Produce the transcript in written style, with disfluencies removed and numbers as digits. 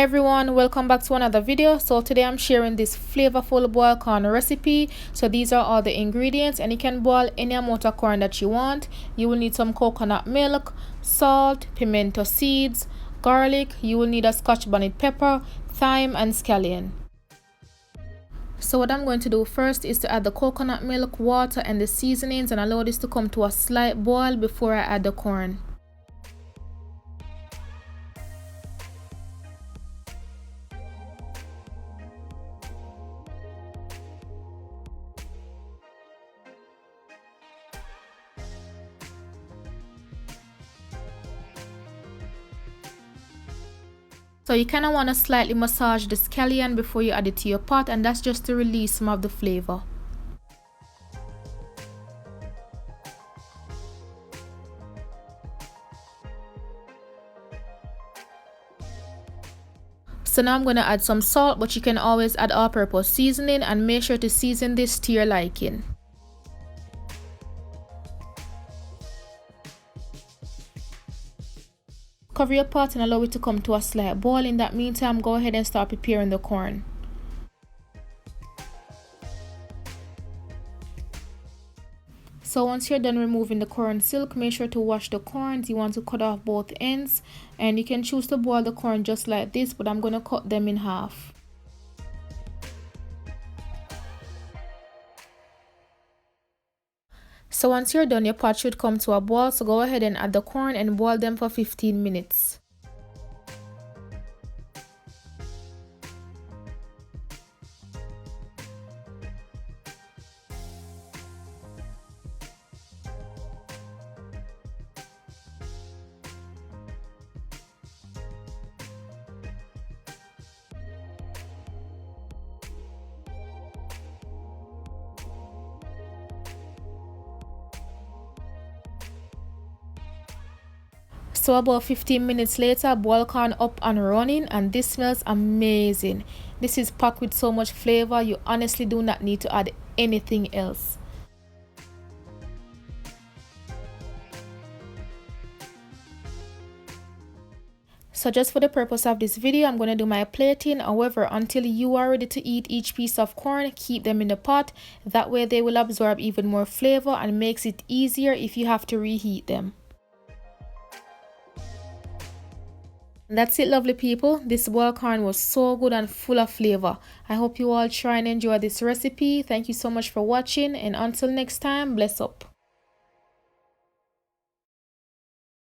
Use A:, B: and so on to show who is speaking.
A: Hi everyone, welcome back to another video. So today I'm sharing this flavorful boiled corn recipe. So these are all the ingredients, and you can boil any amount of corn that you want. You will need some coconut milk, salt, pimento seeds, garlic. You will need a Scotch bonnet pepper, thyme, and scallion. So what I'm going to do first is to add the coconut milk, water, and the seasonings, and allow this to come to a slight boil before I add the corn. So you kind of want to slightly massage the scallion before you add it to your pot, and that's just to release some of the flavor. So now I'm going to add some salt, but you can always add all-purpose seasoning, and make sure to season this to your liking. Cover your pot and allow it to come to a slight boil. In that meantime, go ahead and start preparing the corn. So once you're done removing the corn silk, make sure to wash the corns. You want to cut off both ends, and you can choose to boil the corn just like this, but I'm going to cut them in half. So once you're done, your pot should come to a boil, so go ahead and add the corn and boil them for 15 minutes. So about 15 minutes later, boiled corn up and running, and this smells amazing. This is packed with so much flavor, you honestly do not need to add anything else. So just for the purpose of this video, I'm going to do my plating. However, until you are ready to eat each piece of corn, keep them in the pot. That way they will absorb even more flavor and makes it easier if you have to reheat them. That's it, lovely people. This boiled corn was so good and full of flavor. I hope you all try and enjoy this recipe. Thank you so much for watching, and until next time, bless up.